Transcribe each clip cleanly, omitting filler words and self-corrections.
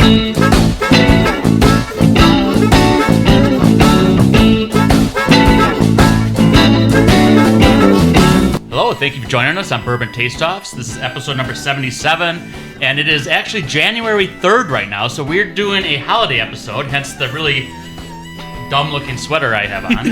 Hello, thank you for joining us on Bourbon Tasteoffs. This is episode number 77, and it is actually January 3rd right now, so we're doing a holiday episode, hence the really dumb-looking sweater I have on.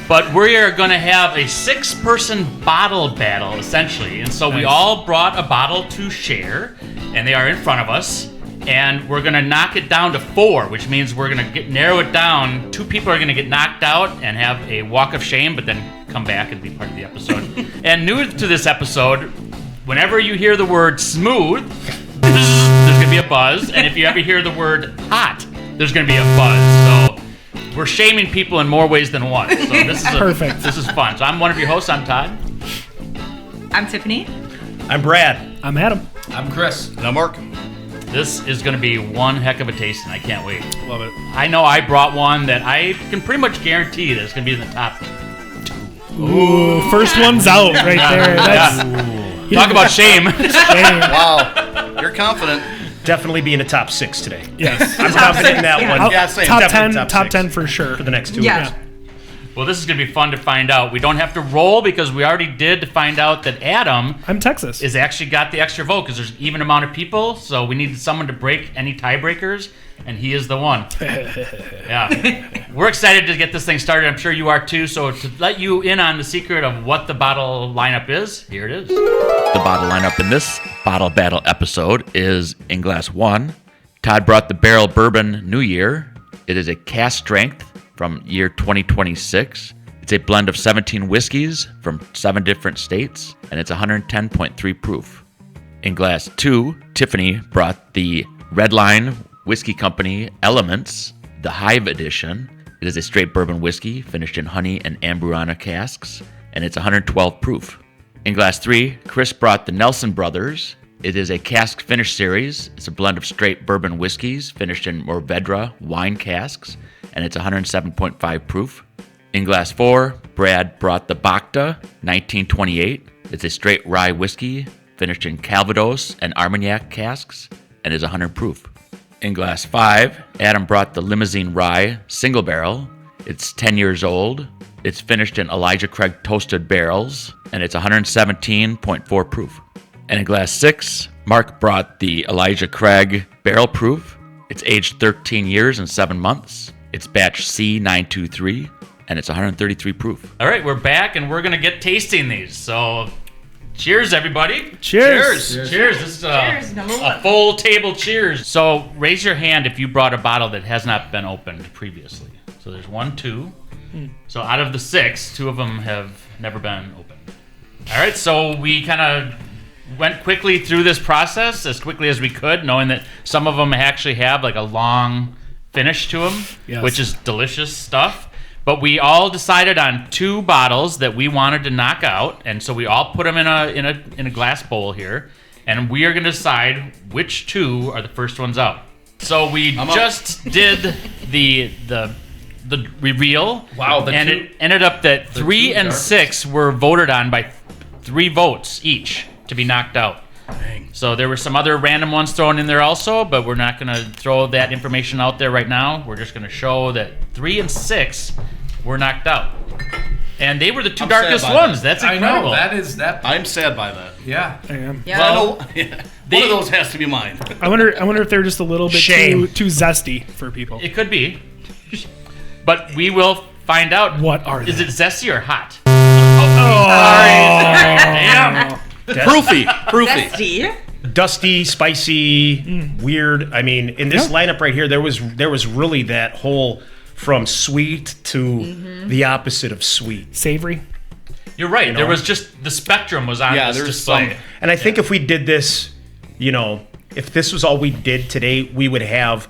But we are going to have a 6-person bottle battle, essentially, and so we all brought a bottle to share, and they are in front of us, and we're going to knock it down to 4, which means we're going to narrow it down. 2 people are going to get knocked out and have a walk of shame, but then come back and be part of the episode. And new to this episode, whenever you hear the word smooth, there's going to be a buzz, and if you ever hear the word hot, there's going to be a buzz. So we're shaming people in more ways than one. So this is perfect. This is fun. So I'm one of your hosts. I'm Todd. I'm Tiffany. I'm Brad. I'm Adam. I'm Chris. And I'm Mark. This is going to be one heck of a taste, and I can't wait. Love it. I know I brought one that I can pretty much guarantee that it's going to be in the top 2. Ooh, first one's out right there. That's, Talk about shame. Wow, you're confident. Definitely be in the top 6 today. Yes. I'm confident in that one. Yeah, same. Top Definitely 10, top 6 10 for sure. for the next 2 Yeah. weeks. Well, this is going to be fun to find out. We don't have to roll because we already did to find out that Adam I'm Texas. is actually got the extra vote because there's an even amount of people. So we needed someone to break any tiebreakers, and he is the one. Yeah. We're excited to get this thing started. I'm sure you are too. So to let you in on the secret of what the bottle lineup is, here it is. The bottle lineup in this bottle battle episode is in glass 1. Todd brought the barrel bourbon New Year. It is a cask strength from year 2026. It's a blend of 17 whiskeys from 7 different states, and it's 110.3 proof. In glass 2, Tiffany brought the Red Line Whiskey Company Elements, the Hive Edition. It is a straight bourbon whiskey finished in honey and amburana casks, and it's 112 proof. In glass 3, Chris brought the Nelson Brothers. It is a cask finish series. It's a blend of straight bourbon whiskeys finished in Mourvedre wine casks, and it's 107.5 proof. In glass 4, Brad brought the Bacta 1928. It's a straight rye whiskey finished in Calvados and Armagnac casks, and is 100 proof. In glass 5, Adam brought the Limousine Rye single barrel. It's 10 years old. It's finished in Elijah Craig toasted barrels, and it's 117.4 proof. And in glass 6, Mark brought the Elijah Craig barrel proof. It's aged 13 years and 7 months. It's batch C923, and it's 133 proof. All right, we're back, and we're going to get tasting these. So, cheers, everybody. Cheers. Cheers. This is Cheers, number one. a full table cheers. So, raise your hand if you brought a bottle that has not been opened previously. So, there's 1, 2. So, out of the 6, 2 of them have never been opened. All right, so we kind of went quickly through this process as quickly as we could, knowing that some of them actually have like a long finish to them, Yes. which is delicious stuff. But we all decided on 2 bottles that we wanted to knock out, and so we all put them in a glass bowl here, and we are going to decide which 2 are the first ones out. So we just did the reveal. Wow, and it ended up that 3 and 6 were voted on by 3 votes each to be knocked out. Dang. So there were some other random ones thrown in there also, but we're not going to throw that information out there right now. We're just going to show that 3 and 6 were knocked out. And they were the 2 darkest ones. That's incredible. I know, that is that. I'm sad by that. Yeah. I am. Yeah. Well, one of those has to be mine. I wonder if they're just a little bit Shame. too zesty for people. It could be. But we will find out. What are Is they? it zesty or hot? Damn. Proofy. Zesty. Dusty, spicy, weird. I mean, in this lineup right here, there was really that whole from sweet to the opposite of sweet. Savory. You're right. You know? There was just the spectrum was on this there's display. some. And I think if we did this, if this was all we did today, we would have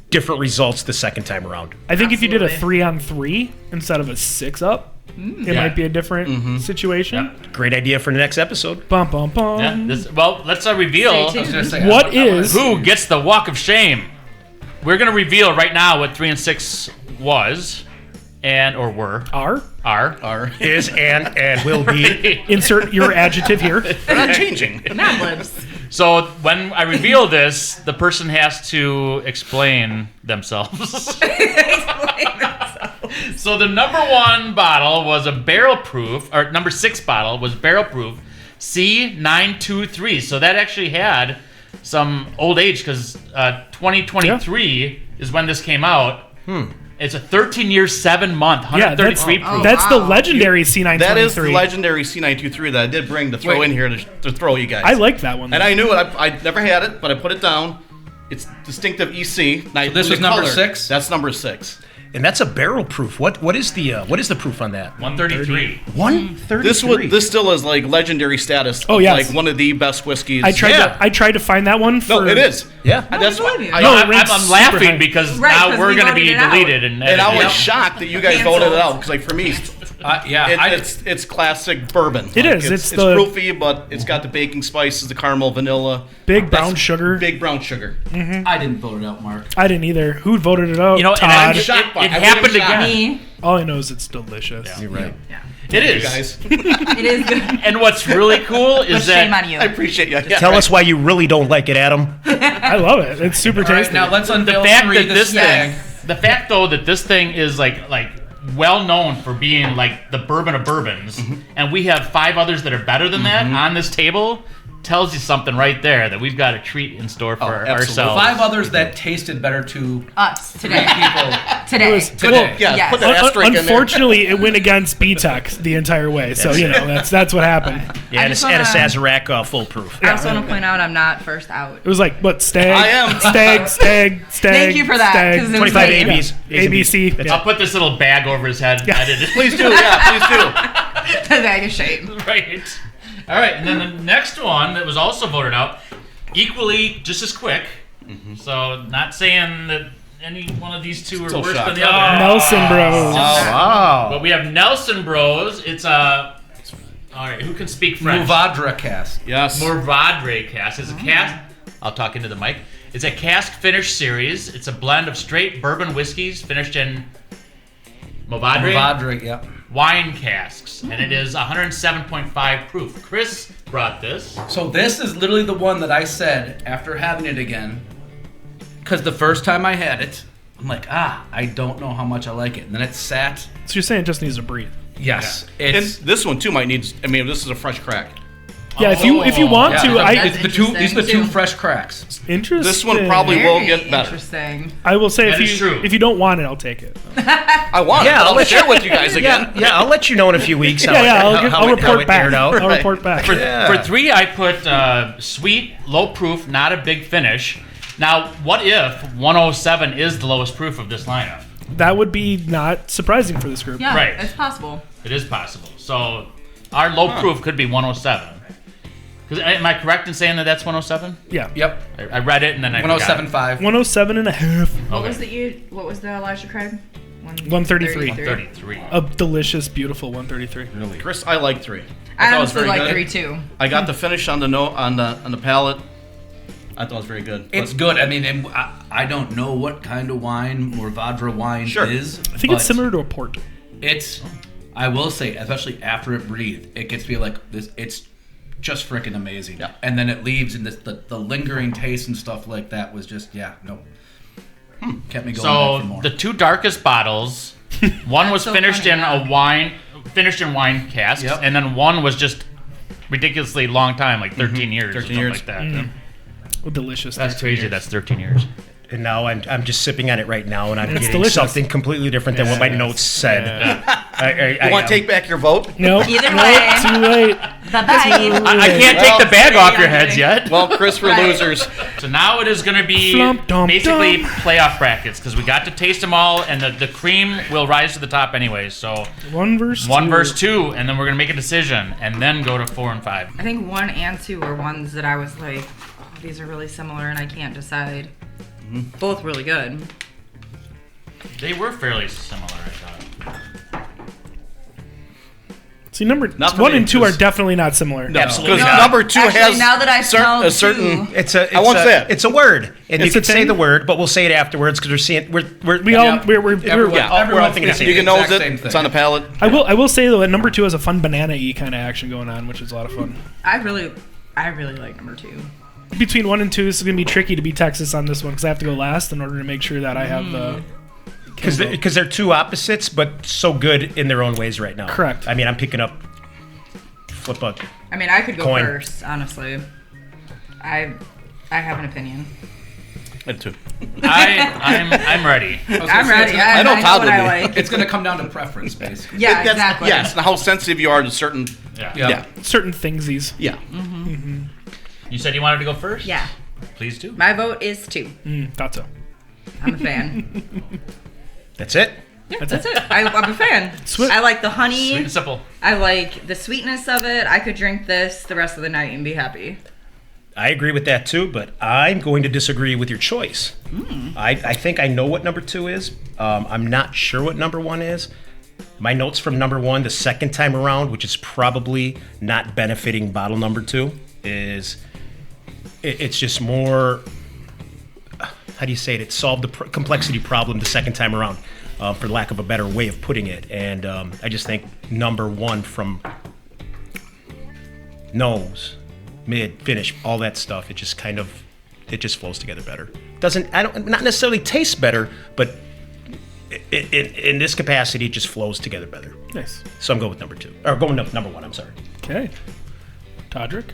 different results the second time around. I think if you did a Absolutely. 3-on-3 instead of a 6-up, it Yeah. might be a different situation. Yeah. Great idea for the next episode. Bum, bum, bum. Yeah, well, let's reveal Stay tuned. What is... who gets the walk of shame. We're going to reveal right now what 3 and 6 was, or were, are? Is and will be. Insert your adjective here. They're not changing. Mad Libs. So when I reveal this, the person has to explain themselves. So the number 1 bottle was a barrel proof, or number 6 bottle was barrel proof C923. So that actually had some old age because 2023 is when this came out. It's a 13-year, 7-month, 133 proof. That's the legendary C923. That is the legendary C923 that I did bring to throw in here to throw you guys. I like that one. And I knew it. I never had it, but I put it down. It's distinctive EC. So this was number 6? That's number 6. And that's a barrel proof. What is the proof on that? 133. 133. This still is like legendary status. Oh, yes. Like one of the best whiskeys. I tried to find that one. No, it is. Yeah. That's why. believe you. I, No, I- it ranks I'm super laughing high. because Right, now 'cause we're we going to voted be it out. deleted. And I was edited. shocked that you guys Canceled. voted it out because, like, for me, it's classic bourbon. It Like, is. It's it's the- proofy, but it's got the baking spices, the caramel, vanilla, Big brown sugar. big brown sugar. I didn't vote it out, Mark. I didn't either. Who voted it out? You know, and I'm Todd. shocked by it it. happened I'm shocked. again. Me. All I know is it's delicious. You're right. It You is. guys, It is good. And what's really cool But is shame that on you. I appreciate you. Yeah, Tell us why you really don't like it, Adam. I love it. It's super All right, tasty. now let's the unveil fact 3 that this stag. thing, the fact though that this thing is like well known for being like the bourbon of bourbons, and we have 5 others that are better than that on this table, tells you something right there that we've got a treat in store for absolutely. ourselves. 5 others that tasted better to Us 3 today. people. Today. Today. Yeah, Yes. put that asterisk in there. Unfortunately, it went against B-Tech the entire way. So, that's what happened. Yeah, and just a wanna- Sazerac full proof. I also want to point out I'm not first out. It was like, what, stag? I am. Stag. Thank you for that, stag, 'cause it was 25 like- ABs. ABC. That's I'll put this little bag over his head. Yeah. Edited. Please do. Yeah, please do. The bag of shame. Right. All right, and then the next one that was also voted out, equally just as quick. So not saying that any one of these two are Still worse shocked. than the other. Nelson Bros. Wow. But we have Nelson Bros. It's a. All right, who can speak French? Muvadra cast. Yes. Mourvèdre cask. It's a cask. I'll talk into the mic. It's a cask finish series. It's a blend of straight bourbon whiskeys finished in Mourvèdre Muvadra, yeah. wine casks, and it is 107.5 proof. Chris brought this. So this is literally the one that I said after having it again, because the first time I had it, I'm like, I don't know how much I like it. And then it sat. So you're saying it just needs to breathe. Yes, And it's this one too might need. I mean, this is a fresh crack. Yeah, if you want yeah, to, That's these are the two interesting, too. fresh cracks. interesting. This one probably will Very get better. interesting. I will say That is true. if you don't want it, I'll take it. I want Yeah, it. But I'll I'll let share you- with you guys again. Yeah, I'll let you know in a few weeks. How I'll it report back. aired out. I'll report back. For 3, I put sweet, low proof, not a big finish. Now, what if 107 is the lowest proof of this lineup? That would be not surprising for this group. Yeah, Right. it's possible. It is possible. So our low proof could be 107. Am I correct in saying that that's 107? Yeah. Yep, I read it and then I forgot. 107.5. 107 and a half. What Okay. was the What was the Elijah Craig? 133. 133. A delicious, beautiful 133. Chris, I like 3. I thought it was honestly very like good. 3 too. I got the finish on the on the palate. I thought it was very good. It's good. I mean, and I don't know what kind of wine Mourvèdre wine Sure. is. I think it's similar to a port. It's. I will say, especially after it breathed, it gets me like this. It's just freaking amazing. Yeah. And then it leaves, and the lingering taste and stuff like that was just kept me going back for So more. the 2 darkest bottles, one was so finished funny, in wine casks, Yep. and then one was just ridiculously long time, like 13 years, or 13 something years. like that. Oh, delicious. That's crazy. That's 13 years. And now I'm just sipping on it right now, and I'm It's getting delicious. something completely different than what my notes said. You want to take back your vote? No. Either no, way. Too late. Bye-bye. I can't take the bag off your heads yet. Well, Chris, we're Right. losers. So now it is going to be Flump-dum-dum. basically playoff brackets because we got to taste them all, and the cream will rise to the top anyway. So 1 verse 2. 1 versus 2, and then we're going to make a decision, and then go to 4 and 5. I think 1 and 2 were ones that I was like, oh, these are really similar and I can't decide. Both really good. They were fairly similar, I thought. See, number Not for 1 me, and 2 are 'cause- definitely not similar. Absolutely Because not. number 2 Actually, has now that I've smelled a certain. two- It's a. It's I won't a, say it. It's a word, and It's you a can say thing? the word, but we'll say it afterwards because we're seeing we're We all Yeah. we're Everyone- Yeah, we're all everyone's thinking the getting same You the can nose exact it. same It's thing. on the palate. I will say though that number 2 has a fun banana-y kind of action going on, which is a lot of fun. I really like number 2. between 1 and 2, this is going to be tricky to beat Texas on this one because I have to go last in order to make sure that I have the... Because they're two opposites, but so good in their own ways right now. Correct. I mean, I'm picking up flip a I mean, I could go coin. first, honestly. I have an opinion. I do too. I'm ready. I'm ready. I know know Todd what would I be. like. It's going to come down to preference, basically. Yeah, That's- exactly. Yes, and how sensitive you are to certain. Yeah. Yeah. Certain thingsies. Yeah. You said you wanted to go first? Yeah. Please do. My vote is 2. Thought so. I'm a fan. That's it? That's it. I'm a fan. Sweet. I like the honey. Sweet and simple. I like the sweetness of it. I could drink this the rest of the night and be happy. I agree with that too, but I'm going to disagree with your choice. I think I know what number 2 is. I'm not sure what number 1 is. My notes from number 1 the second time around, which is probably not benefiting bottle number 2, is it's just more, how do you say it? It solved the complexity problem the second time around, for lack of a better way of putting it. And I just think number 1 from nose, mid, finish, all that stuff, it just flows together better. Not necessarily tastes better, but in this capacity, it just flows together better. Nice. So I'm going with number 2, or going with number 1. I'm sorry. Okay. Todrick?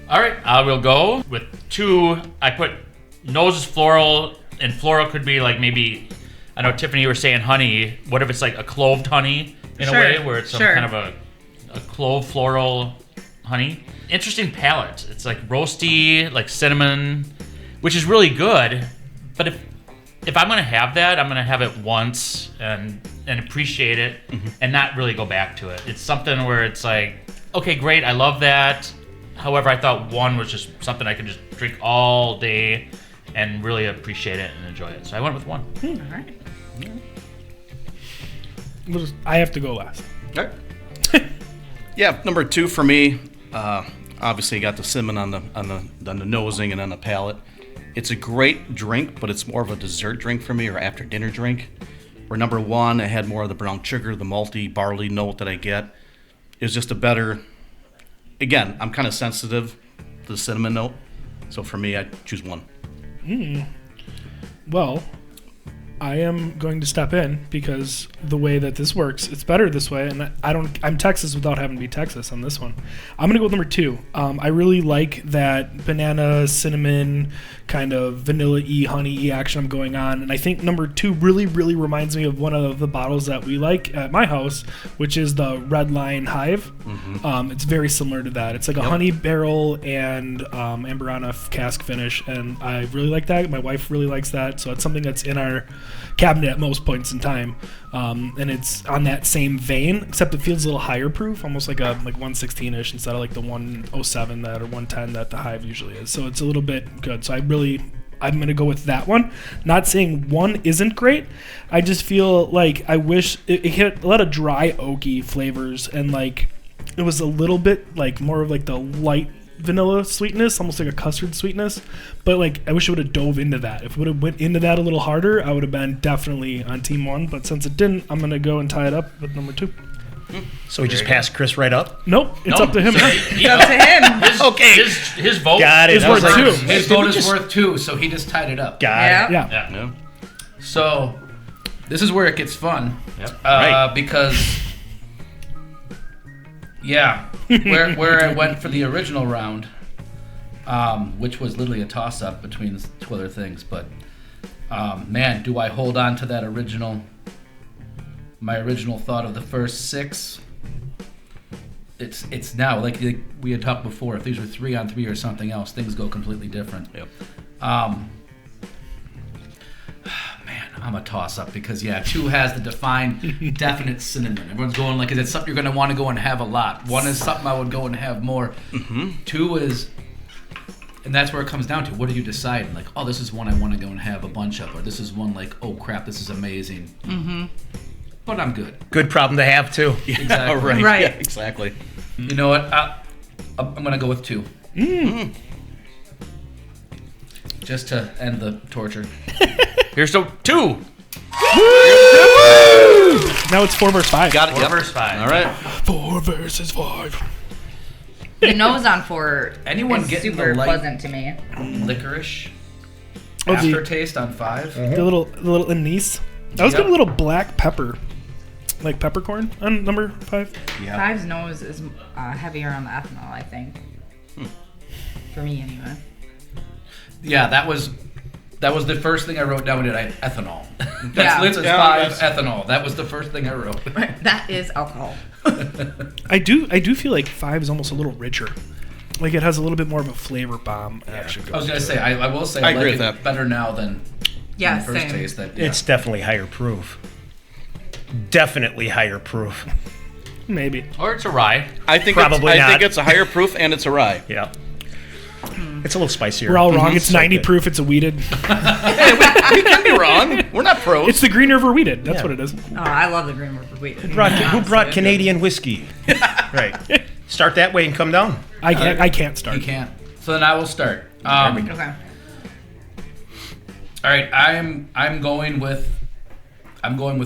All right, I will go with 2. I put nose is floral, and floral could be like maybe, I know Tiffany, you were saying honey. What if it's like a cloved honey in a Sure, way, where it's some sure. kind of a clove floral honey? Interesting palate. It's like roasty, like cinnamon, which is really good. But if I'm gonna have that, I'm gonna have it once and appreciate it, and not really go back to it. It's something where it's like, okay, great, I love that. However, I thought 1 was just something I could just drink all day and really appreciate it and enjoy it. So I went with 1. All right. I have to go last. All right. Yeah, number 2 for me. Obviously, got the cinnamon on the nosing and on the palate. It's a great drink, but it's more of a dessert drink for me, or after dinner drink. Where number 1, I had more of the brown sugar, the malty barley note that I get. It was just a better. Again, I'm kind of sensitive to the cinnamon note, so for me, I choose 1. Well, I am going to step in because the way that this works, it's better this way, and I'm Texas without having to be Texas on this one. I'm gonna go with number 2. I really like that banana, cinnamon, kind of vanilla-y, honey-y action I'm going on, and I think number 2 really, really reminds me of one of the bottles that we like at my house, which is the Red Lion Hive. It's very similar to that. It's like a honey barrel and Amberana cask finish, and I really like that. My wife really likes that, so it's something that's in our cabinet at most points in time, and it's on that same vein, except it feels a little higher proof, almost like 116ish instead of like the 107 that or 110 that the Hive usually is. So it's a little bit good. So I'm gonna go with that one. Not saying 1 isn't great. I just feel like I wish it had a lot of dry oaky flavors, and like it was a little bit like more of like the light vanilla sweetness, almost like a custard sweetness, but like I wish it would have dove into that. If it would have went into that a little harder, I would have been definitely on team 1, but since it didn't, I'm gonna go and tie it up with number 2. So we just passed Chris right up? Nope, it's up to him. It's up to him. Okay. His vote Got it. It's I was worth like, 2. His vote is worth 2, so he just tied it up. Got it. Yeah. Yeah. Yeah. So, this is where it gets fun. Yep. Right. Because, yeah, where I went for the original round, which was literally a toss-up between 2 other things, but man, do I hold on to that my original thought of the first 6. It's now like we had talked before. If these were 3-on-3 or something else, things go completely different. Yep. Man, I'm a toss-up because 2 has the defined, definite cinnamon. Everyone's going like, is it something you're going to want to go and have a lot? 1 is something I would go and have more. 2 is, and that's where it comes down to. What do you decide? Like, oh, this is one I want to go and have a bunch of, or this is one like, oh crap, this is amazing. But I'm good. Good problem to have too. Exactly. Right. Right. Yeah, exactly. You know what? I'm going to go with 2. Just to end the torture. Here's the 2. Now it's 4 versus 5. Got it. 4 Yep. versus 5. All right. 4 versus 5. The nose on 4 Anyone is getting super the light- pleasant to me. Licorice Oh, the- aftertaste on 5. The little anise. I was Yep. getting a little black pepper, like peppercorn on number 5. Yeah. 5's nose is heavier on the ethanol, I think. For me, anyway. Yeah, that was the first thing I wrote down. Ethanol. That's Yeah. Litz's Yeah, 5 that's- ethanol. That was the first thing I wrote. That is alcohol. I do feel like 5 is almost a little richer. Like it has a little bit more of a flavor bomb action. I was gonna say, I will say, I I agree like with it that. better now than Yeah, the first same. taste. That yeah. It's definitely higher proof. Definitely higher proof. Maybe. Or it's a rye. I think Probably I not. think it's a higher proof and it's a rye. Yeah. It's a little spicier. We're all wrong. It's So 90 good. proof. It's a weeded. You can't be wrong. We're not pros. It's the Green River weeded. That's Yeah. what it is. Oh, I love the Green River wheat. Who brought Canadian whiskey? Right. Start that way and come down. I can't start. You can't. So then I will start. Okay. All right, I'm going with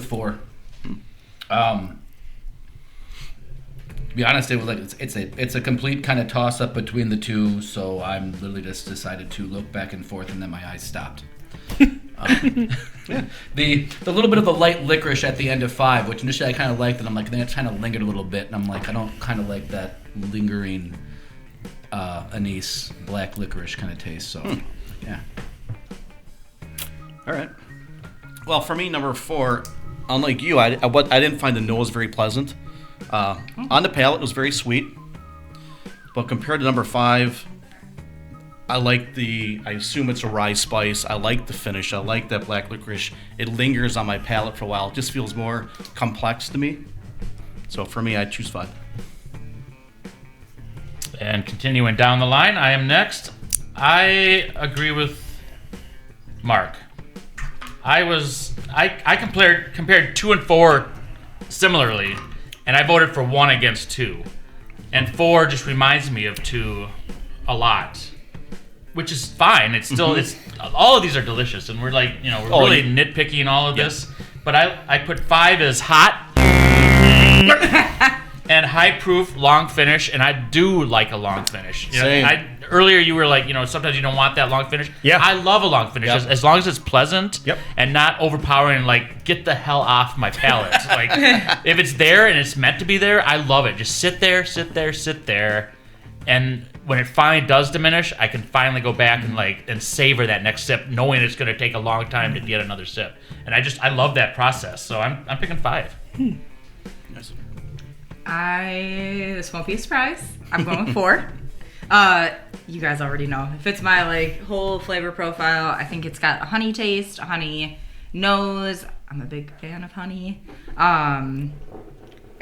4. To be honest, it was like it's a complete kind of toss up between the two. So I'm literally just decided to look back and forth, and then my eyes stopped. The little bit of the light licorice at the end of 5, which initially I kind of liked, and I'm like, then it kind of lingered a little bit, and I'm like, I don't kind of like that lingering anise black licorice kind of taste. So yeah. All right. Well, for me, number 4, unlike you, I didn't find the nose very pleasant. On the palate, it was very sweet. But compared to number 5, I assume it's a rye spice. I like the finish. I like that black licorice. It lingers on my palate for a while. It just feels more complex to me. So for me, I choose 5. And continuing down the line, I am next. I agree with Mark. I compared 2 and 4 similarly, and I voted for 1 against 2. And 4 just reminds me of 2 a lot, which is fine. It's still it's all of these are delicious, and we're like we're really nitpicking all of this. But I put 5 as hot and high proof, long finish, and I do like a long finish. Same. Earlier you were like, sometimes you don't want that long finish. Yeah. I love a long finish as long as it's pleasant Yep. and not overpowering and like get the hell off my palate. Like if it's there and it's meant to be there, I love it. Just sit there. And when it finally does diminish, I can finally go back and savor that next sip, knowing it's going to take a long time to get another sip. And I love that process. So I'm picking 5. Nice. This won't be a surprise. I'm going with 4. You guys already know. It fits my whole flavor profile. I think it's got a honey taste, a honey nose. I'm a big fan of honey. And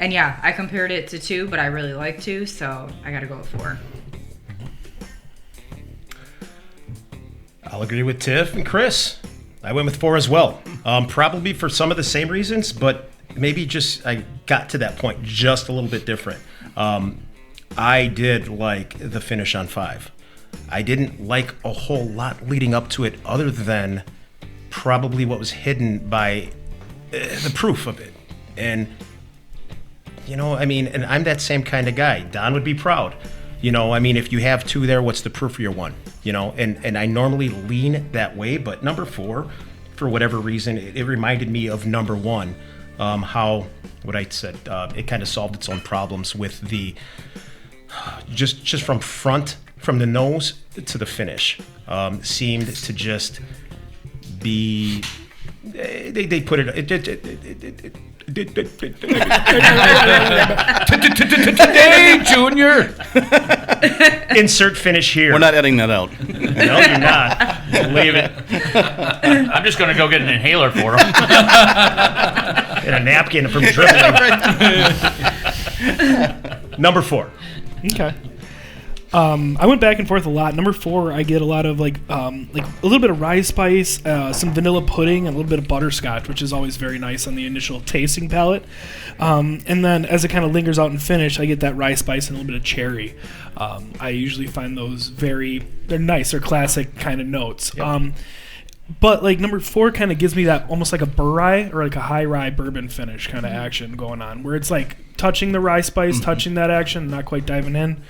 yeah, I compared it to 2, but I really like 2, so I gotta go with 4. I'll agree with Tiff and Chris. I went with 4 as well. Probably for some of the same reasons, but maybe just I got to that point just a little bit different. I did like the finish on 5. I didn't like a whole lot leading up to it other than probably what was hidden by the proof of it. And, and I'm that same kind of guy. Don would be proud. If you have 2 there, what's the proof for your 1? And I normally lean that way, but number 4, for whatever reason, it reminded me of number 1. What I said, it kind of solved its own problems with the just from the nose to the finish, seemed to just be. They put it. Today, Junior. Insert finish here. We're not editing that out. No, you're not. Believe it. I'm just going to go get an inhaler for him. And a napkin from dribbling. Number 4. Okay. I went back and forth a lot. Number 4, I get a lot of like a little bit of rye spice, some vanilla pudding, and a little bit of butterscotch, which is always very nice on the initial tasting palate. And then as it kind of lingers out and finish, I get that rye spice and a little bit of cherry. I usually find those they're nice, they're classic kind of notes. Yep. But number 4 kind of gives me that almost like a burr rye or like a high rye bourbon finish kind of action going on, where it's touching the rye spice, touching that action, not quite diving in.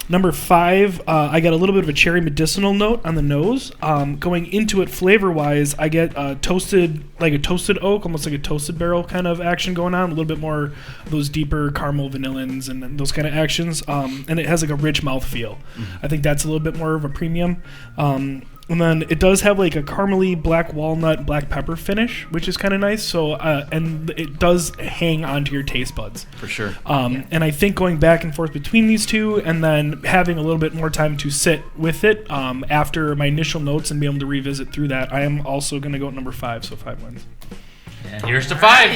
Number 5, I get a little bit of a cherry medicinal note on the nose. Going into it flavor-wise, I get a toasted oak, almost like a toasted barrel kind of action going on. A little bit more of those deeper caramel vanillins and those kind of actions. And it has like a rich mouthfeel. I think that's a little bit more of a premium. And then it does have like a caramely black walnut, black pepper finish, which is kind of nice. So, and it does hang onto your taste buds. For sure. And I think going back and forth between these two and then having a little bit more time to sit with it after my initial notes and be able to revisit through that, I am also going to go at number 5, so 5 wins. And here's the 5.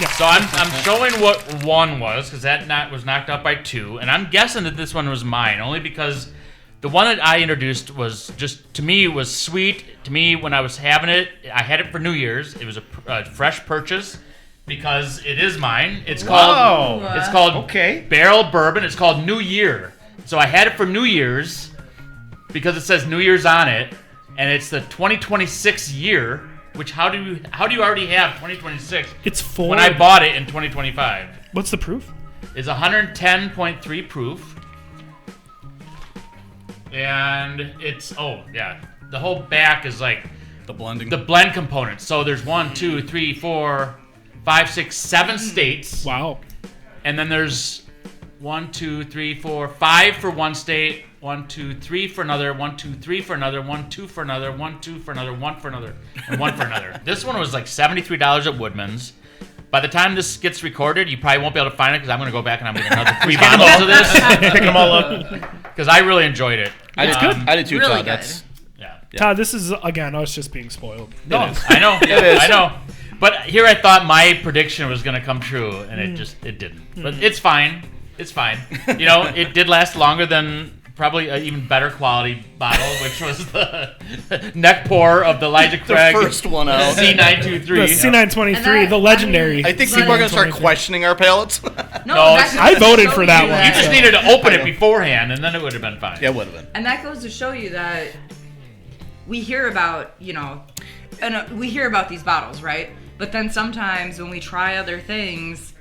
Yeah. So I'm showing what 1 was, because that was knocked out by 2. And I'm guessing that this one was mine, only because the one that I introduced was just, to me, was sweet. To me, when I was having it, I had it for New Year's. It was a fresh purchase because it is mine. It's called Barrel Bourbon. It's called New Year. So I had it for New Year's because it says New Year's on it, and it's the 2026 year. Which how do you already have 2026? It's 4. When I bought it in 2025. What's the proof? It's 110.3 proof. And it's the whole back is like The blending. the blend components. So there's 1, 2, 3, 4, 5, 6, 7 states, Wow. and then there's 1, 2, 3, 4, 5 for one state, 1, 2, 3 for another, 1, 2, 3 for another, 1, 2 for another, 1, 2 for another, 1 for another, and 1 for another. This one was like $73 at Woodman's. By the time this gets recorded, you probably won't be able to find it because I'm going to go back and I'm going to get another 3 bottles of this. Picking them all up. Because I really enjoyed it. It's good. I did too, Really Todd. good. That's Yeah. Todd, this is, again, us just being spoiled. No, is. I know. It is. I know. But here I thought my prediction was going to come true, and it didn't. But it's fine. It's fine. You know, it did last longer than probably an even better quality bottle, which was the neck pour of the Elijah Craig the first one out. C923. The C923, And that- the legendary. I think people are going to start questioning our palates. No, it's- I voted for that one. You just needed to open it beforehand, and then it would have been fine. Yeah, it would have been. And that goes to show you that we hear about, and we hear about these bottles, right? But then sometimes when we try other things,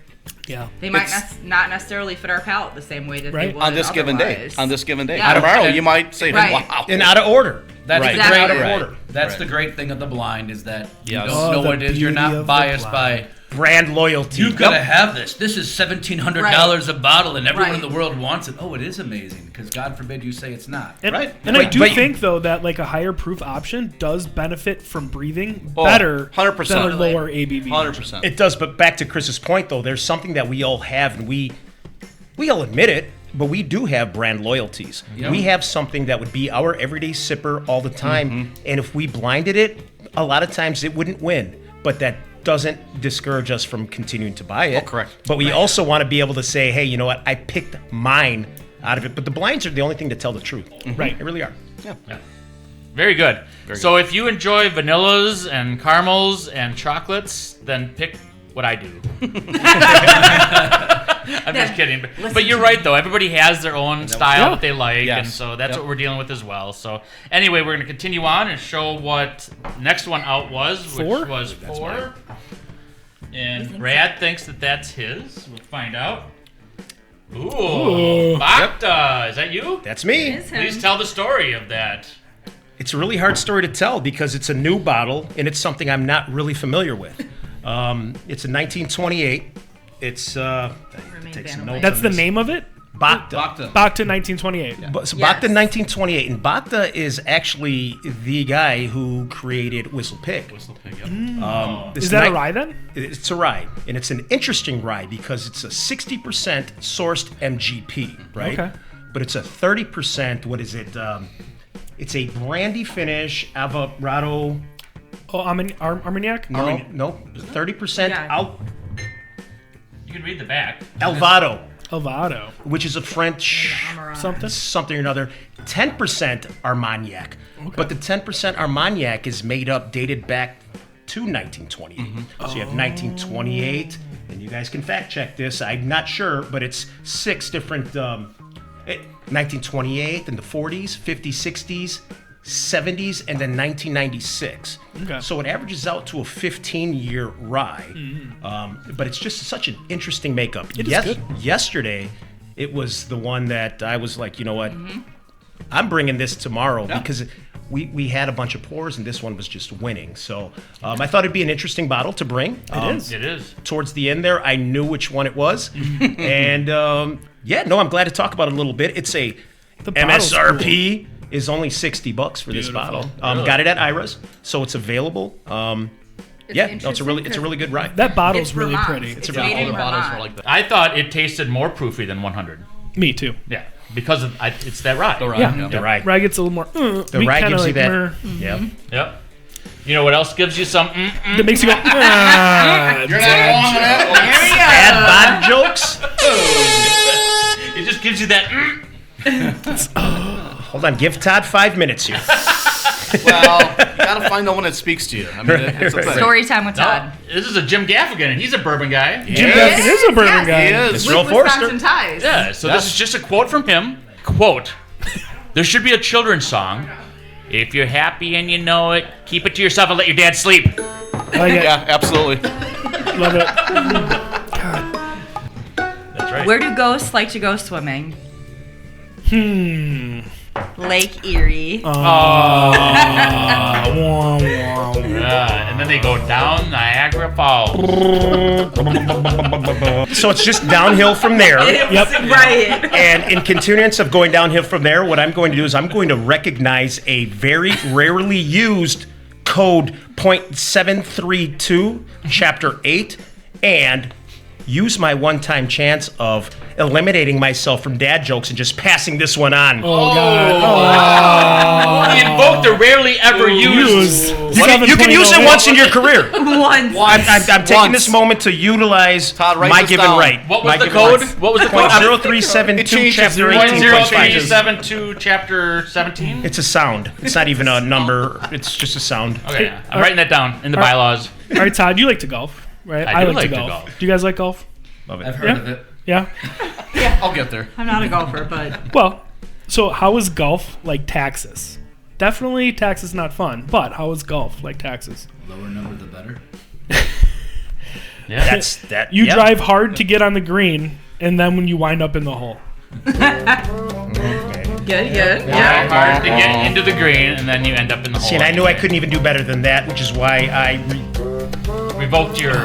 Yeah. they might It's- not necessarily fit our palate the same way that Right. they would On this given day. otherwise. On this given day. Yeah. Tomorrow, And- you might say, Right. wow. And out of order. That's Right. the Exactly. great Right. order. That's Right. the great thing of the blind is that you Yes. don't Oh, know the what it is. You're beauty of not the biased blind. by Brand loyalty. you gotta have this. This is $1,700 a bottle, and everyone in Right. the world wants it. Oh, it is amazing because God forbid you say it's not. And, Right. and I But- do but- think, though, that like a higher proof option does benefit from breathing Oh, better 100%. than a lower ABV. 100%. It does, but back to Chris's point, though, there's something that we all have, and we all admit it, but we do have brand loyalties. Yep. We have something that would be our everyday sipper all the time, and if we blinded it, a lot of times it wouldn't win. But that doesn't discourage us from continuing to buy it. Oh, correct. But we also want to be able to say, hey, you know what? I picked mine out of it. But the blinds are the only thing to tell the truth. Right. They really are. Very good. So if you enjoy vanillas and caramels and chocolates, then pick what I do. I'm just kidding. But you're right, though. Everybody has their own style Yeah. that they like, Yes. and so that's Yep. what we're dealing with as well. So anyway, we're going to continue on and show what next one out was, 4? which was 4. And Brad thinks that that's his. We'll find out. Ooh, Bacta. Is that you? That's me. Is him. Please tell the story of that. It's a really hard story to tell because it's a new bottle and it's something I'm not really familiar with. It's a 1928. It's take some notes That's on the this. name of it? Bacta. Bacta 1928. So Yes. Bacta 1928, and Bacta is actually the guy who created Whistle Pig. Whistle pig, yep. This Is that a night- rye then? It's a rye, and it's an interesting rye because it's a 60% sourced MGP, right? Okay. But it's a 30%. What is it? It's a brandy finish Alvarado. Oh, Armagnac? No, 30% Yeah. You can read the back. Alvaro, Elvado. which is a French Something? something or another. 10% Armagnac, but the 10% Armagnac is made up, dated back to 1928. So you have 1928, and you guys can fact check this. I'm not sure, but it's 6 different. 1928 in the 40s, 50s, 60s, 70s, and then 1996. Okay. So it averages out to a 15-year rye. But it's just such an interesting makeup. It is good. Yesterday, it was the one that I was like, you know what? I'm bringing this tomorrow because we had a bunch of pours and this one was just winning. So I thought it'd be an interesting bottle to bring. It is. Towards the end there, I knew which one it was. And I'm glad to talk about it a little bit. It's a bottle's MSRP is only $60 for this bottle. Really? Got it at Ira's, so it's available. It's a really good rye. That bottle's It's really Vermont. pretty. It's All made in the bottles Vermont. were like that. I thought it tasted more proofy than 100. Me too. Yeah, because it's that rye. Yeah. The rye. Rye gets a little more. The rye gives you that. Yeah. Yep. You know what else gives you some? That makes you go. Bad body jokes. It just gives you that. Hold on, give Todd 5 minutes here. Well, you gotta find the one that speaks to you. I mean, it's a thing. Story time with Todd. This is a Jim Gaffigan, and he's a bourbon guy. Jim Gaffigan is a bourbon guy. He is. It's With real Forrester. Wisconsin ties. Yeah, so this is just a quote from him. Quote, there should be a children's song. If you're happy and you know it, keep it to yourself and let your dad sleep. I like it. Yeah, absolutely. Love it. That's right. Where do ghosts like to go swimming? Lake Erie. Yeah, and then they go down Niagara Falls. So it's just downhill from there. Yep. Right. And in continuance of going downhill from there, what I'm going to do is I'm going to recognize a very rarely used code .732, chapter 8, and use my one-time chance of eliminating myself from dad jokes and just passing this one on. Oh, God. He invoked the rarely ever used. You can use it once in your career. Once. I'm taking this moment to utilize Todd, write my this given down. right. What was My the given code? right. What was the code? .0372, It changes. chapter 0.03. 18.5. 0.372, chapter 17? It's a sound. It's not even a number. It's just a sound. Okay, I'm writing that down in the bylaws. All right, Todd, you like to golf, right? I do like like to to golf. golf. Do you guys like golf? Love I've it. heard of it. Yeah. I'll get there. I'm not a golfer, but Well, so how is golf like taxes? Definitely taxes not fun, but how is golf like taxes? Lower number, the better. Yeah. That's that. You yeah. drive hard to get on the green, and then when you wind up in the hole. good. Yeah, hard to get into the green, and then you end up in the hole. See, and I knew I couldn't even do better than that, which is why I Revoked your.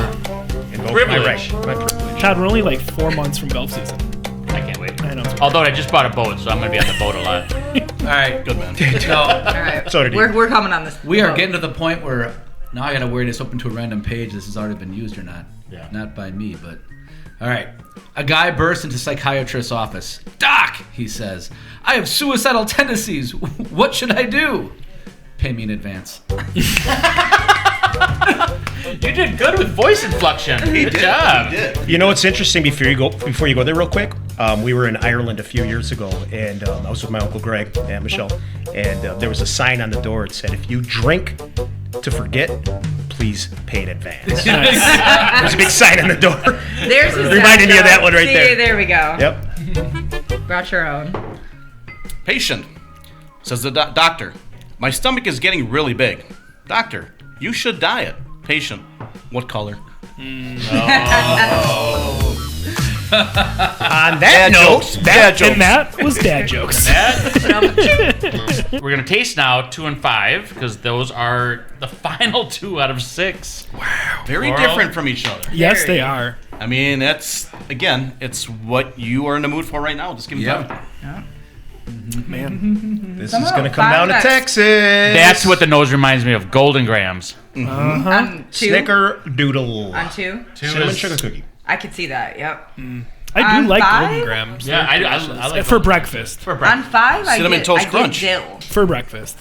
invoked Privilege. my privilege. Todd, we're only like 4 months from golf season. I can't wait. I know. Although I just bought a boat, so I'm going to be on the boat a lot. All right. Good man. So All right. So did you. We're coming on this. we are getting to the point where now I got to worry this open to a random page. This has already been used or not. Yeah. Not by me, but all right. A guy bursts into psychiatrist's office. Doc, he says, I have suicidal tendencies. What should I do? Pay me in advance. You did good with voice inflection. Good job. You know what's interesting before you go there real quick? We were in Ireland a few years ago, and I was with my Uncle Greg and Michelle, and there was a sign on the door. It said, if you drink to forget, please pay in advance. There's a big sign on the door. There's his Reminded me of that one right See, there. There we go. Yep. Brought your own. Patient, says the doctor, my stomach is getting really big. Doctor, you should diet. Patient, what color? On that note, And that was dad jokes. We're going to taste now 2 and 5, because those are the final 2 out of 6. Very Oral. different from each other. Yes, they are. I mean, that's, again, it's what you are in the mood for right now. Just give me time. Man. this is going to come down to Texas. That's what the nose reminds me of. Golden Grams. On 2. Snickerdoodle. On 2. Cinnamon sugar cookie. I could see that. Yep. I do On like 5? Golden Grams. Yeah, I like For Golden breakfast. For On breakfast. 5, I Cinnamon get Toast Crunch. dill. For breakfast.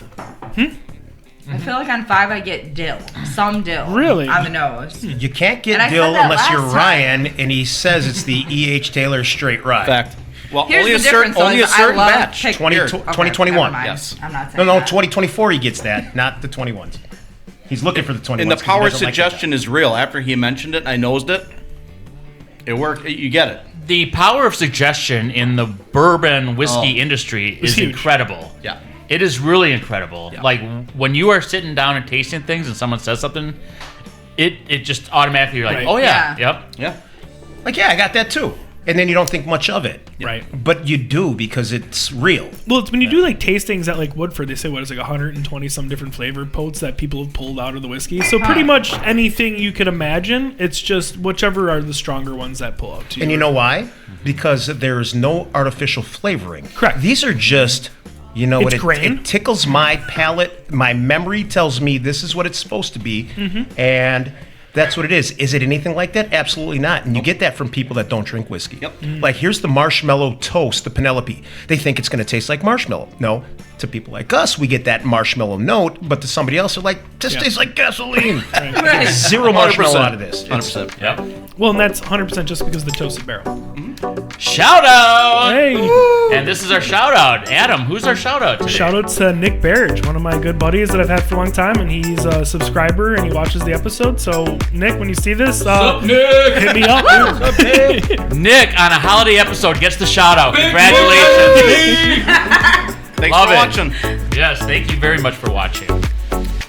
I feel like on 5 I get dill. Some dill. Really? On the nose. You can't And get I said dill that unless you're last time. Ryan, and he says it's the E.H. Taylor straight rye. Fact. Well, Here's only the a certain, difference. only a though, certain I love batch. pick- 20 Okay, 2021. never mind. Yes. I'm not No, saying no, that. 2024 he gets that, not the 21s. He's looking for the 21s. And the 'cause he power of doesn't like suggestion is real. After he mentioned it, I nosed it. It worked. You get it. The power of suggestion in the bourbon whiskey industry is huge. incredible. Yeah. It is really incredible. Yeah. Like when you are sitting down and tasting things and someone says something, it just automatically you're like, Right. oh yeah, Yeah. yep. Yeah. Like, yeah, I got that too. And then you don't think much of it. Right. But you do because it's real. Well, it's when you do like tastings at like Woodford, they say what is like 120 some different flavor potes that people have pulled out of the whiskey. So pretty much anything you could imagine, it's just whichever are the stronger ones that pull out to you. And you know why? Because there is no artificial flavoring. Correct. These are just, you know, It's grain. it tickles my palate. My memory tells me this is what it's supposed to be. And that's what it is. Is it anything like that? Absolutely not. And you get that from people that don't drink whiskey. Yep. Like, here's the marshmallow toast, the Penelope. They think it's going to taste like marshmallow. No. To people like us, we get that marshmallow note, but to somebody else, they're like, this tastes like gasoline. Right. Zero marshmallow out of this. 100%. Yep. Well, and that's 100% just because of the toasted barrel. Shout out! Hey, And this is our shout out. Adam, who's our shout out today? shout out to Nick Barrage, one of my good buddies that I've had for a long time, and he's a subscriber and he watches the episode. So, Nick, when you see this, hit me up, dude. Nick on a holiday episode gets the shout out. Congratulations. Thanks Love for it. watching. Yes, thank you very much for watching.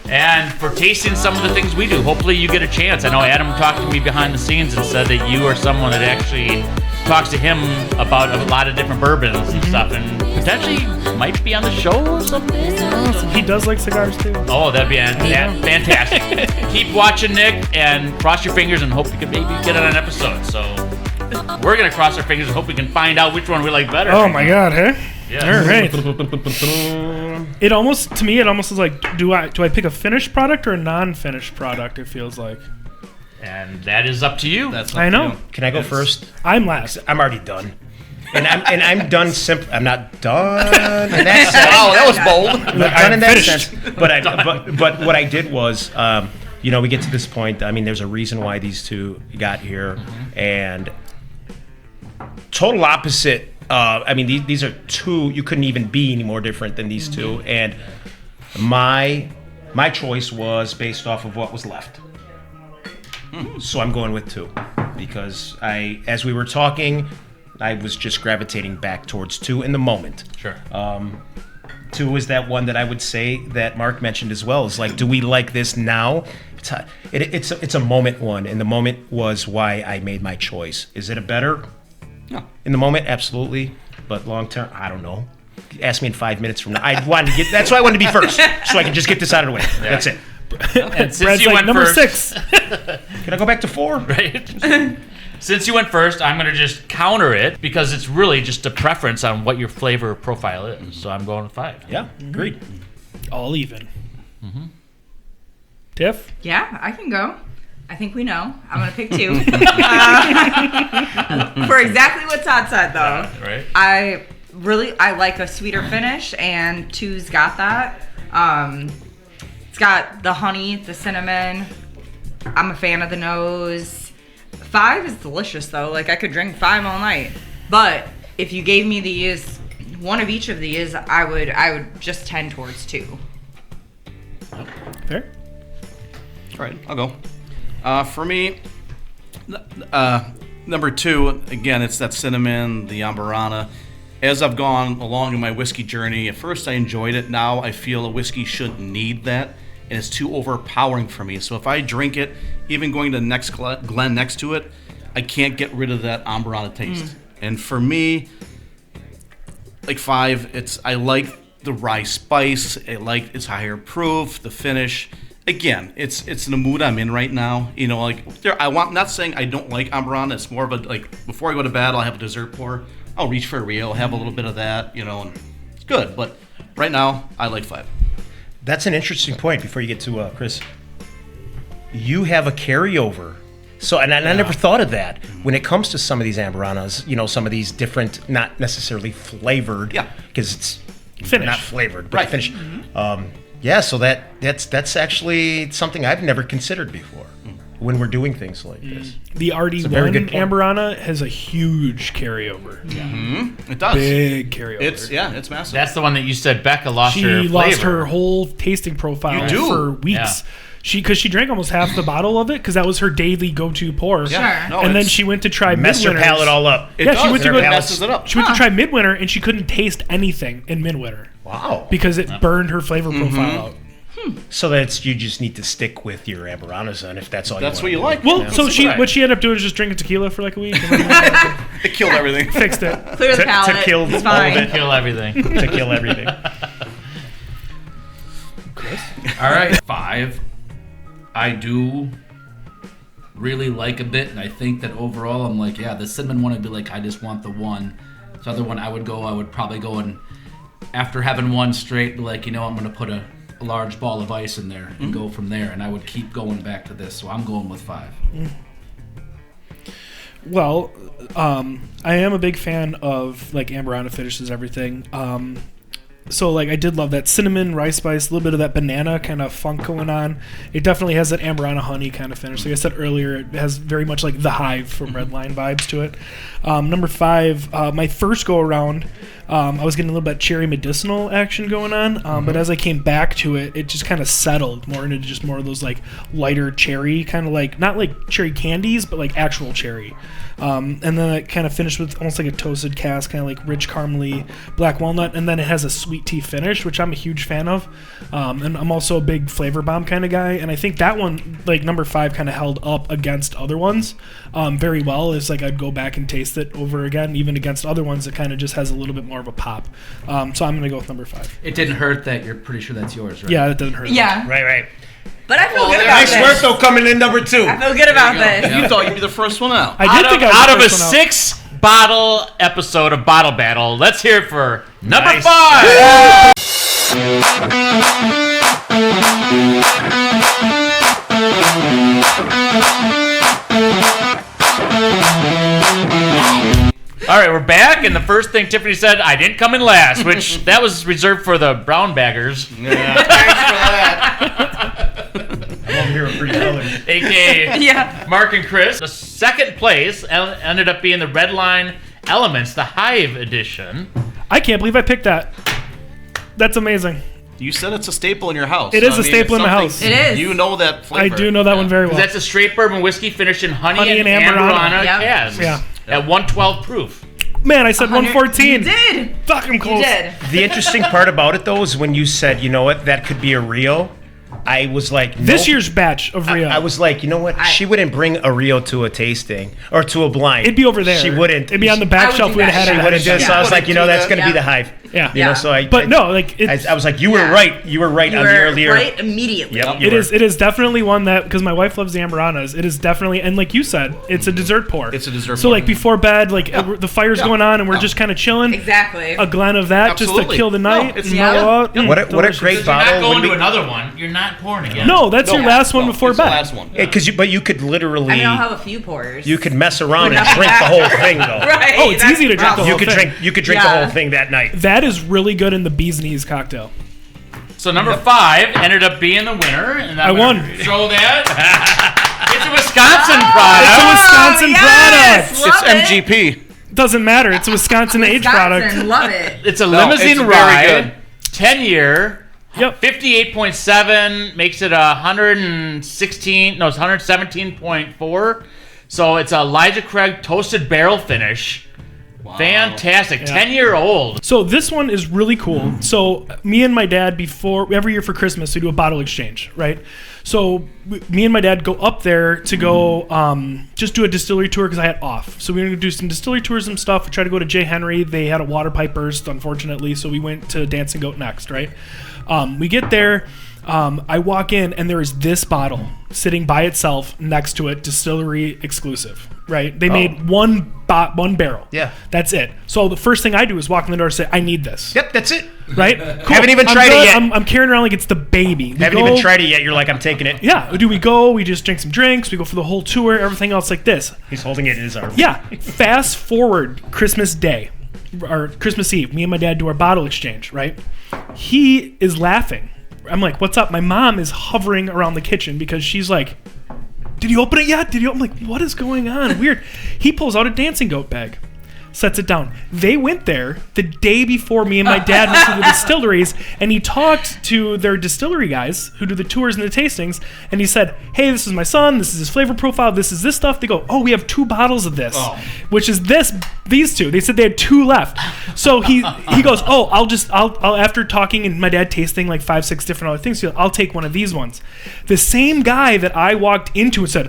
And for tasting some of the things we do. Hopefully you get a chance. I know Adam talked to me behind the scenes and said that you are someone that actually talks to him about a lot of different bourbons and stuff, and potentially might be on the show someday. He does like cigars too. Oh, that'd be fantastic. Keep watching, Nick, and cross your fingers and hope you can maybe get on an episode. So we're going to cross our fingers and hope we can find out which one we like better. Oh my God, hey. Yes. All right. It almost is like, do I pick a finished product or a non-finished product? It feels like. And that is up to you. That's I up to know. you. Can I go first? I'm last. I'm already done. And I'm done simply. I'm not done in that sense. Wow, that was bold. I'm not done in that finished. sense. But what I did was, we get to this point. I mean, there's a reason why these two got here, and total opposite. These are two. You couldn't even be any more different than these two. And my choice was based off of what was left. So I'm going with two because as we were talking, I was just gravitating back towards two in the moment. Sure. Two is that one that I would say that Mark mentioned as well. Is like, do we like this now? It's a moment one, and the moment was why I made my choice. Is it a better? No. In the moment, absolutely, but long term, I don't know. Ask me in 5 minutes from now. That's why I wanted to be first, so I can just get this out of the way. Yeah. That's it. And since Brad's you like went number first, 6. Can I go back to 4? right? Since you went first, I'm going to just counter it because it's really just a preference on what your flavor profile is. So I'm going with 5. Yeah, agreed. All even. Tiff? Yeah, I can go. I think we know. I'm going to pick 2. For exactly what Todd said, though. Right? I like a sweeter finish, and 2's got that. It's got the honey, the cinnamon. I'm a fan of the nose. 5 is delicious, though. Like, I could drink 5 all night. But if you gave me these, one of each of these, I would just tend towards 2. Fair? All right, I'll go. For me, number 2, again, it's that cinnamon, the Amburana. As I've gone along in my whiskey journey, at first I enjoyed it. Now I feel a whiskey shouldn't need that, and it's too overpowering for me. So if I drink it, even going to the next Glen next to it, I can't get rid of that Amburana taste. And for me, like 5, I like the rye spice. It's higher proof, the finish. Again, it's in the mood I'm in right now. You know, not saying I don't like Amburana. It's more of a, like, before I go to bed, I'll have a dessert pour. I'll reach for a Rio, have a little bit of that, and it's good. But right now, I like 5. That's an interesting point before you get to Chris. You have a carryover. So, and I never thought of that. When it comes to some of these Amburanas, some of these different, not necessarily flavored, because it's Finished. not flavored, but Right. finished. So that's actually something I've never considered before when we're doing things like this. The a very RD1 good point. Amburana has a huge carryover. It does. Big carryover. It's massive. That's the one that you said Becca lost her She flavor. lost her whole tasting profile You do? for weeks. Because she drank almost half the bottle of it because that was her daily go-to pour. Sure. No, And then it's- she went to try Mess her Midwinter's. palate all up. It Yeah, does. she went to It go- messes it up. She went to try Midwinter and she couldn't taste anything in Midwinter. Wow. because it burned her flavor profile out. So you just need to stick with your Amarantas then, if that's all That's you what want you to like. Well, so Right. what she ended up doing is just drinking tequila for like a week and then It killed everything. fixed it. Clear the To palate. kill it's all of fine. it. Kill everything. to kill everything. All right, 5. I do really like a bit, and I think that overall, I'm like, yeah, the cinnamon one, I'd be like, I just want the one. The other one, I would probably go and after having one straight, be like, I'm going to put a large ball of ice in there and go from there, and I would keep going back to this. So I'm going with 5. Well, I am a big fan of like Amarana finishes everything. So like I did love that cinnamon, rice spice, a little bit of that banana kind of funk going on. It definitely has that Amarana honey kind of finish. Like I said earlier, it has very much like the Hive from Redline vibes to it. Number 5, my first go around, I was getting a little bit cherry medicinal action going on, but as I came back to it, it just kind of settled more into just more of those like lighter cherry, kind of like not like cherry candies, but like actual cherry. And then it kind of finished with almost like a toasted cask, kind of like rich caramely black walnut, and then it has a sweet tea finish, which I'm a huge fan of. And I'm also a big flavor bomb kind of guy, and I think that one, like number 5, kind of held up against other ones very well. It's like I'd go back and taste it over again, even against other ones. It kind of just has a little bit more of a pop. So I'm gonna go with number 5. It didn't hurt that you're pretty sure that's yours, right? Yeah, that doesn't hurt. Yeah. Right. But I feel good about Nice this. work, though, coming in number 2. I feel good about this. You thought you'd be the first one out. I did think I was Out the of a first one out. 6-bottle episode of Bottle Battle, let's hear it for number Nice. 5. All right, we're back, and the first thing Tiffany said, I didn't come in last, which that was reserved for the brown baggers, Yeah, thanks for that. I'm over here with pretty colors. a.k.a. Yeah. Mark and Chris. The second place ended up being the Redline Elements, the Hive edition. I can't believe I picked that. That's amazing. You said it's a staple in your house. It is So, a staple in it's my something- house. It is. You know that flavor. I do know that one very well. That's a straight bourbon whiskey finished in honey and Amarana. Amarana Yep. casks Yeah. at 112 proof. Man, I said 114. You did. Fuck, I'm You close. did. The interesting part about it, though, is when you said, you know what, that could be a Rio, I was like, This nope. year's batch of Rio. I was like, you know what? She wouldn't bring a Rio to a tasting or to a blind. It'd be over there. She wouldn't. It'd be on the I back would shelf. do We'd that. have had She it. She wouldn't do it. So I was like, you know, that's going to be the Hive. Yeah. You know, so I. But no, like it, I was like, you were Yeah. right. You were right You on the were earlier. right immediately. Yep. you it were. is. It is definitely one that because my wife loves the Amaranas. It is definitely, and like you said, it's a dessert pour. It's a dessert So pour. like before bed, like the fire's going on and we're just kind of chilling. Exactly. A Glen of that just Absolutely. to kill the night. No, it's- and yeah. mellow out. What a Delicious. great You're bottle. not going when to we- another one. You're not pouring again. No, that's your last one before it's the bed. last one. But you could literally. I mean, I'll have a few pours. You could mess around and drink the whole thing, though. Right. Oh, it's that's easy to drink the problem. whole thing. You could drink Yeah. the whole thing that night. That is really good in the bee's knees cocktail. So number 5 ended up being the winner. And I'm I won. gonna Show that. It's a Wisconsin It's a product. Wisconsin product. It's Love it. MGP. Doesn't matter. It's a Wisconsin age product. Wisconsin, love it. It's a No, limousine it's very ride. good. 10-year. Yep. 58.7 makes it 116. No, it's 117.4. So it's a Elijah Craig toasted barrel finish. Fantastic. 10-year-old. So this one is really cool. So me and my dad, before every year for Christmas, we do a bottle exchange, right? So me and my dad go up there to go just do a distillery tour because I had off. So we were going to do some distillery tours and stuff. We tried to go to J. Henry. They had a water pipe burst, unfortunately. So we went to Dancing Goat next, right? We get there. I walk in and there is this bottle sitting by itself next to it, distillery exclusive, right? They made one barrel. Yeah. That's it. So the first thing I do is walk in the door and say, I need this. Yep, that's it. Right? Cool. Haven't even I'm tried it good. yet. I'm carrying around like it's the baby. We Haven't go- even tried it yet. You're like, I'm taking it. Yeah. Do we go? We just drink some drinks. We go for the whole tour. Everything else like this. He's holding it in his arm. Yeah. Fast forward Christmas Day or Christmas Eve. Me and my dad do our bottle exchange, right? He is laughing. I'm like, what's up? My mom is hovering around the kitchen because she's like, did you open it yet? I'm like, what is going on? Weird. He pulls out a Dancing Goat bag. sets it down. They went there the day before me and my dad went to the distilleries, and he talked to their distillery guys who do the tours and the tastings, and he said, hey, this is my son, this is his flavor profile, this is this stuff. They go, oh, we have 2 bottles of this, which is these 2. They said they had 2 left. So he goes, oh, I'll after talking and my dad tasting like 5, 6 different other things, I'll take one of these ones. The same guy that I walked into and said,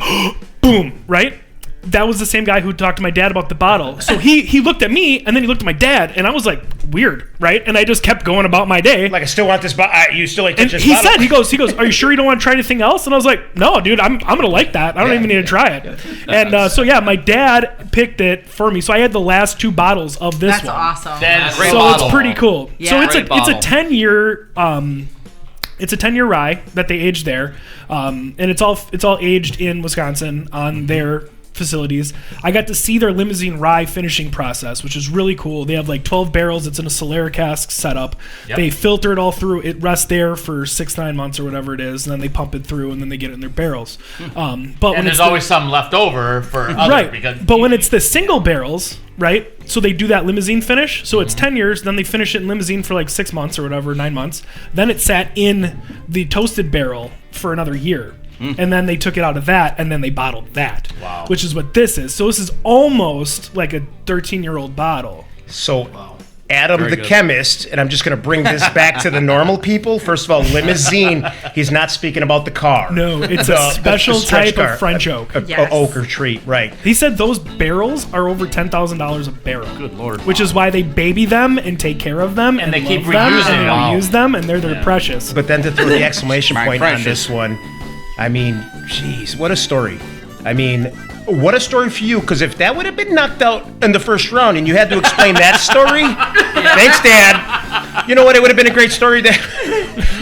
boom, right? That was the same guy who talked to my dad about the bottle. So he looked at me, and then he looked at my dad, and I was like, weird, right? And I just kept going about my day. Like, I still want this bottle. You still ain't touching this he bottle? said, he goes, are you sure you don't want to try anything else? And I was like, no, dude, I'm going to like that. I don't even need to try it. And so, yeah, my dad picked it for me. So I had the last 2 bottles of this That's one. awesome. That's great So bottle. it's pretty cool. Yeah. So it's Great a bottle. 10-year it's a 10-year rye that they aged there, and it's all aged in Wisconsin on their facilities. I got to see their limousine rye finishing process, which is really cool. They have like 12 barrels. It's in a Solera cask setup. Yep. They filter it all through. It rests there for 6-9 months or whatever it is, and then they pump it through, and then they get it in their barrels. But And when there's it's always some left over for others. right, Because but when it's the single barrels, right? So they do that limousine finish. So it's 10 years. Then they finish it in limousine for like 6 months or whatever, 9 months. Then it sat in the toasted barrel for another year. And then they took it out of that, and then they bottled that. Wow. Which is what this is. So this is almost like a 13-year-old bottle. So, Adam Very the good. chemist, and I'm just going to bring this back to the normal people. First of all, limousine, he's not speaking about the car. No, it's The- a special stretch type car. of French oak. A Yes. oak or treat, right. He said those barrels are over $10,000 a barrel. Good Lord. Which is why they baby them and take care of them. And they love keep them, reusing and they them. reuse them, and they're precious. But then to throw the exclamation My point on precious. this one, I mean, geez, what a story. I mean, what a story for you, because if that would have been knocked out in the first round and you had to explain that story, thanks, Dad. You know what? It would have been a great story there.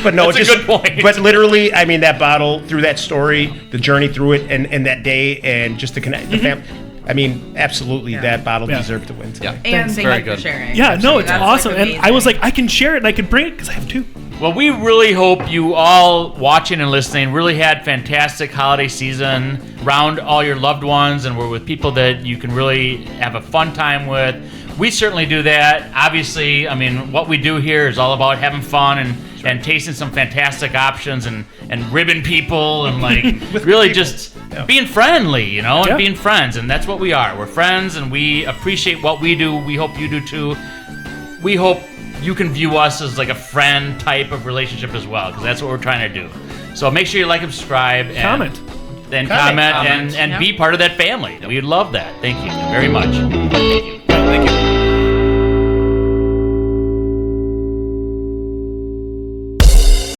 But no, That's a just good point. But literally, I mean, that bottle, through that story, the journey through it, and that day, and just to connect the family. I mean, absolutely, that bottle Yeah. deserved to win today. And thank Very you good. for sharing. Yeah, no, it's That's, awesome. like, And I was amazing. like, I can share it and I can bring it because I have 2. Well, we really hope you all watching and listening really had fantastic holiday season around all your loved ones and were with people that you can really have a fun time with. We certainly do that. Obviously, I mean, what we do here is all about having fun and tasting some fantastic options and ribbing people and like really just being friendly, you know, and Yeah. being friends. And that's what we are. We're friends and we appreciate what we do. We hope you do too. We hope you can view us as like a friend type of relationship as well, because that's what we're trying to do. So make sure you like and subscribe and Comment. Then Comment. comment and Yeah. be part of that family. We'd love that. Thank you very much. Thank you. Thank you.